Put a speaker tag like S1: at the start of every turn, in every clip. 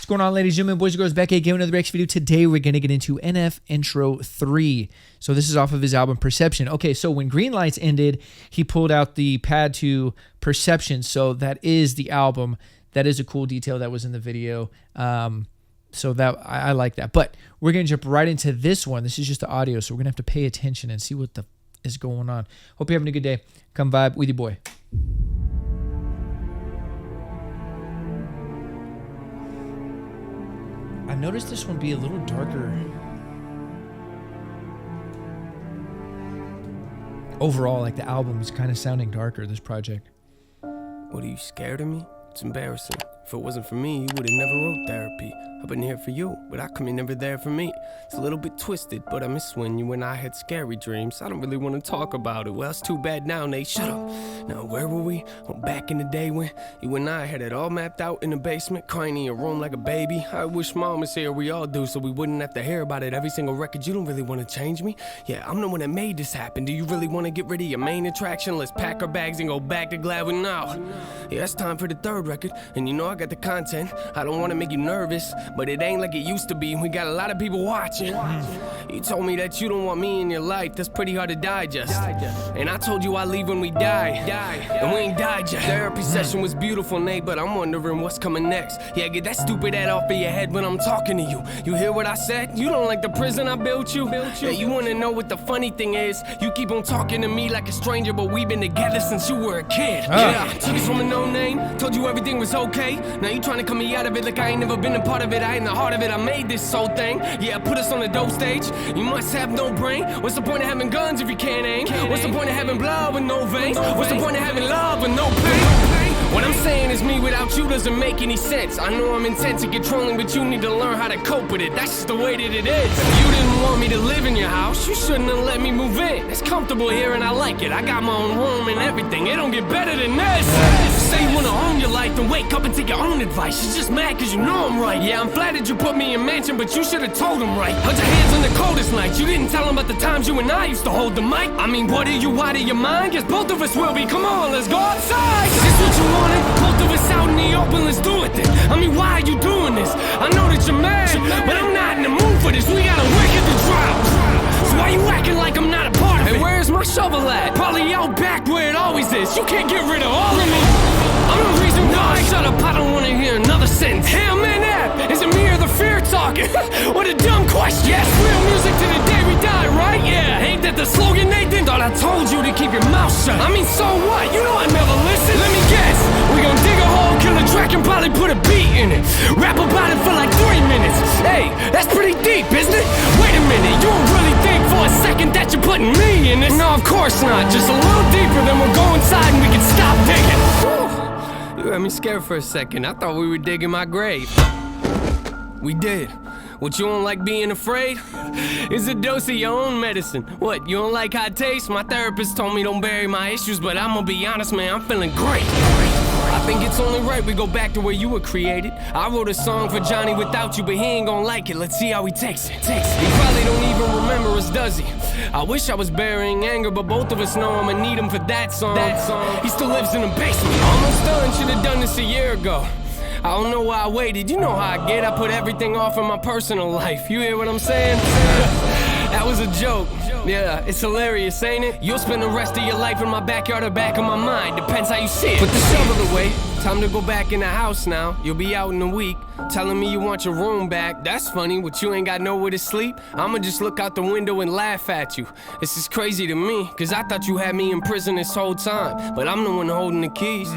S1: What's going on, ladies and gentlemen, boys and girls, back again with another reaction video. Today we're going to get into NF Intro 3. So this is off of his album Perception. Okay, so when Green Lights ended, he pulled out the pad to Perception. So that is the album. That is a cool detail that was in the video. So that I like that. But we're going to jump right into this one. This is just the audio, so we're going to have to pay attention and see what is going on. Hope you're having a good day. Come vibe with your boy. I noticed this one be a little darker. Overall, like the album is kind of sounding darker, this project.
S2: What, are you scared of me? It's embarrassing. If it wasn't for me, you would have never wrote therapy. I've been here for you, but how come you're never there for me? It's a little bit twisted, but I miss when you and I had scary dreams. I don't really want to talk about it. Well, it's too bad now, Nate. Shut up. Now, where were we? Oh, back in the day when you and I had it all mapped out in the basement, crying in your room like a baby. I wish Mom was here, we all do, so we wouldn't have to hear about it every single record. You don't really want to change me? Yeah, I'm the one that made this happen. Do you really want to get rid of your main attraction? Let's pack our bags and go back to Gladwin now. Yeah, it's time for the third record, and you know I got the content. I don't want to make you nervous, but it ain't like it used to be. We got a lot of people watching. You told me that you don't want me in your life. That's pretty hard to digest. And I told you I leave when we die. And we ain't died yet. Therapy session was beautiful, Nate, but I'm wondering what's coming next. Yeah, get that stupid head off of your head when I'm talking to you. You hear what I said? You don't like the prison I built you? Yeah, you wanna know what the funny thing is? You keep on talking to me like a stranger, but we've been together since you were a kid. Yeah, took us from a no name, told you everything was okay. Now you trying to cut me out of it like I ain't never been a part of it. I ain't the heart of it, I made this whole thing. Yeah, put us on the dope stage. You must have no brain. What's the point of having guns if you can't aim? What's the point of having blood with no veins? What's the point of having love with no pain? What I'm saying is me without you doesn't make any sense. I know I'm intense and controlling, but you need to learn how to cope with it. That's just the way that it is. If you didn't want me to live in your house, you shouldn't have let me move in. It's comfortable here and I like it. I got my own room and everything. It don't get better than this. Say you wanna own your life, then wake up and take your own advice. She's just mad cause you know I'm right. Yeah, I'm flattered you put me in mansion, but you should've told him right. Held your hands on the coldest nights. You didn't tell him about the times you and I used to hold the mic. I mean, what are you out of your mind? Guess both of us will be. Come on, let's go outside. Is this what you wanted? Both of us out in the open, let's do it then. I mean, why are you doing this? I know that you're mad, but I'm not in the mood for this. We got a wicked to drop. So why you acting like I'm not a part of it? Hey, where's my shovel at? Probably out back where it always is. You can't get rid of all of me. I'm the reason why. Shut up, I don't wanna hear another sentence. Hey, I'm in that. Is it me or the fear talking? What a dumb question. Yes, real music to the day we die, right? Yeah, ain't that the slogan, Nathan? Thought I told you to keep your mouth shut. I mean, so what? You know I never listen. Let me guess. We gon' dig a hole, kill a track, and probably put a beat in it. Rap about it for like 3 minutes. Hey, that's pretty deep, isn't it? Wait a minute, you don't really think for a second that you're putting me in this? No, of course not. Just a little deeper, then we'll go inside and we can stop digging. You had me scared for a second. I thought we were digging my grave. We did. What, you don't like being afraid? It's a dose of your own medicine. What, you don't like how it tastes? My therapist told me don't bury my issues, but I'm gonna be honest, man, I'm feeling great. I think it's only right we go back to where you were created. I wrote a song for Johnny without you, but he ain't gonna like it. Let's see how he takes it. He probably don't even remember us, does he? I wish I was burying anger, but both of us know I'ma need him for that song. He still lives in the basement. Almost done, should've done this a year ago. I don't know why I waited, you know how I get. I put everything off in my personal life. You hear what I'm saying? That was a joke. Yeah, it's hilarious, ain't it? You'll spend the rest of your life in my backyard or back of my mind. Depends how you see it. Put the shovel away. Time to go back in the house now. You'll be out in a week. Telling me you want your room back. That's funny, but you ain't got nowhere to sleep. I'ma just look out the window and laugh at you. This is crazy to me, cause I thought you had me in prison this whole time. But I'm the one holding the keys.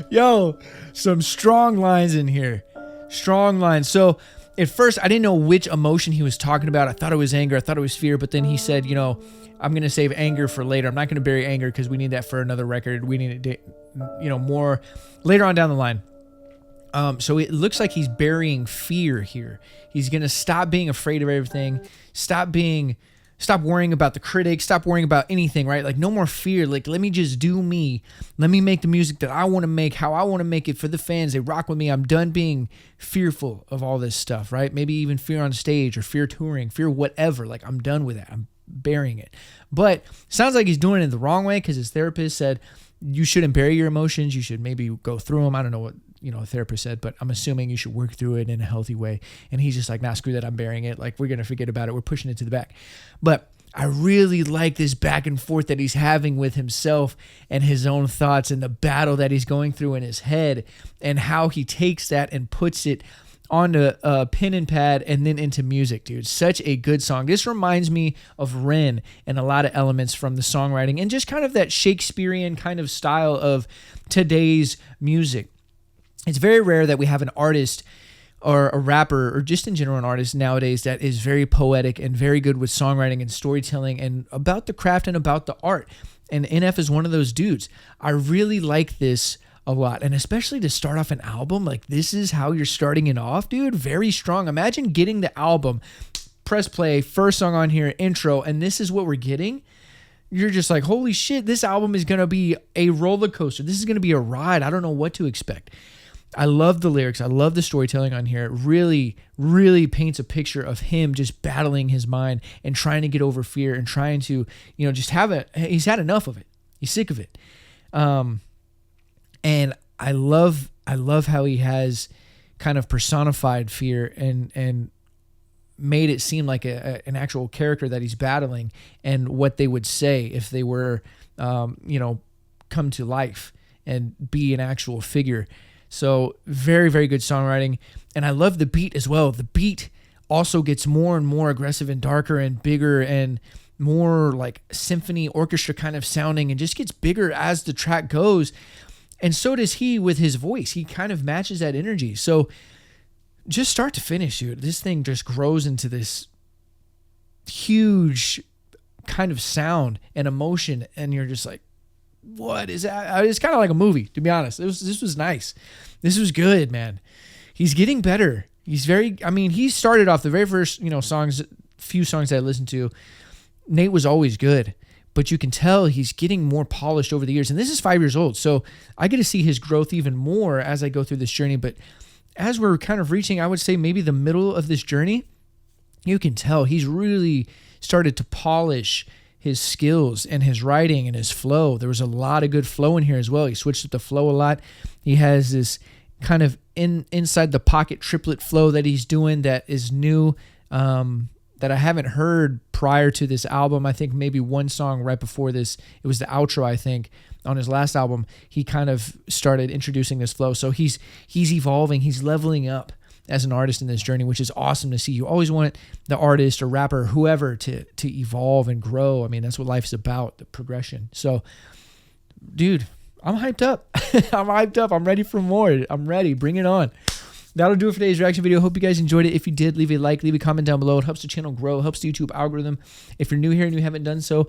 S1: Yo, some strong lines in here. Strong lines. So at first I didn't know which emotion he was talking about. I thought it was anger, I thought it was fear, but then he said, you know, I'm gonna save anger for later. I'm not gonna bury anger because we need that for another record. We need it, you know, more later on down the line. So it looks like he's burying fear here. He's gonna stop being afraid of everything. Stop worrying about the critics, stop worrying about anything, right? Like, no more fear. Like, let me just do me. Let me make the music that I want to make, how I want to make it for the fans. They rock with me. I'm done being fearful of all this stuff, right? Maybe even fear on stage or fear touring, fear whatever. Like, I'm done with that. I'm burying it. But sounds like he's doing it the wrong way because his therapist said, you shouldn't bury your emotions. You should maybe go through them. I don't know what, a therapist said, but I'm assuming you should work through it in a healthy way. And he's just like, nah, screw that. I'm burying it. Like, we're going to forget about it. We're pushing it to the back. But I really like this back and forth that he's having with himself and his own thoughts and the battle that he's going through in his head and how he takes that and puts it onto a pen and pad and then into music, dude. Such a good song. This reminds me of Ren and a lot of elements from the songwriting and just kind of that Shakespearean kind of style of today's music. It's very rare that we have an artist or a rapper or just in general an artist nowadays that is very poetic and very good with songwriting and storytelling and about the craft and about the art. And NF is one of those dudes. I really like this a lot. And especially to start off an album, like this is how you're starting it off, dude. Very strong. Imagine getting the album, press play, first song on here, intro, and this is what we're getting. You're just like, holy shit, this album is going to be a roller coaster. This is going to be a ride. I don't know what to expect. I love the lyrics. I love the storytelling on here. It really, really paints a picture of him just battling his mind and trying to get over fear and trying to, just have it. He's had enough of it. He's sick of it. And I love how he has kind of personified fear and made it seem like an actual character that he's battling and what they would say if they were, come to life and be an actual figure. So very, very good songwriting. And I love the beat as well. The beat also gets more and more aggressive and darker and bigger and more like symphony orchestra kind of sounding and just gets bigger as the track goes. And so does he with his voice. He kind of matches that energy. So just start to finish, dude, this thing just grows into this huge kind of sound and emotion. And you're just like, what is that? It's kind of like a movie, to be honest. This was nice. This was good, man. He's getting better. He started off the very first, few songs that I listened to. Nate was always good. But you can tell he's getting more polished over the years. And this is 5 years old. So I get to see his growth even more as I go through this journey. But as we're kind of reaching, I would say maybe the middle of this journey, you can tell he's really started to polish his skills and his writing and his flow. There was a lot of good flow in here as well. He switched up the flow a lot. He has this kind of inside the pocket triplet flow that he's doing that is new, that I haven't heard prior to this album. I think maybe one song right before this, it was the outro, I think, on his last album, he kind of started introducing this flow. So he's evolving, he's leveling up as an artist in this journey, which is awesome to see. You always want the artist or rapper, whoever, to evolve and grow. I mean, that's what life's about, the progression. So, dude, I'm hyped up. I'm hyped up. I'm ready for more. I'm ready. Bring it on. That'll do it for today's reaction video. Hope you guys enjoyed it. If you did, leave a like, leave a comment down below. It helps the channel grow, helps the YouTube algorithm. If you're new here and you haven't done so,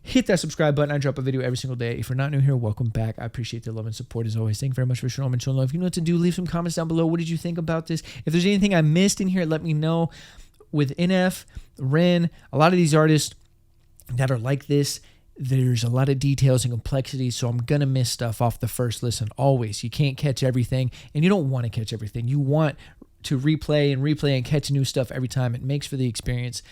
S1: hit that subscribe button. I drop a video every single day. If you're not new here, welcome back. I appreciate the love and support as always. Thank you very much for showing and showing love. If you know what to do, leave some comments down below. What did you think about this? If there's anything I missed in here, let me know. With NF, Ren, a lot of these artists that are like this, there's a lot of details and complexities, so I'm going to miss stuff off the first listen always. You can't catch everything, and you don't want to catch everything. You want to replay and catch new stuff every time. It makes for the experience.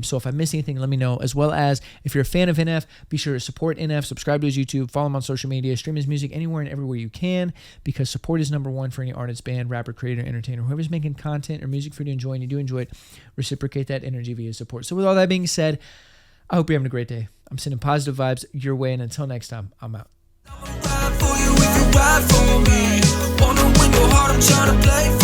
S1: So if I miss anything, let me know. As well as, if you're a fan of NF, be sure to support NF, subscribe to his YouTube, follow him on social media, stream his music anywhere and everywhere you can, because support is number one for any artist, band, rapper, creator, entertainer, whoever's making content or music for you to enjoy, and you do enjoy it, reciprocate that energy via support. So with all that being said, I hope you're having a great day. I'm sending positive vibes your way, and until next time, I'm out.
S3: Ride for you if you ride for me. Wanna win your heart, I'm trying to play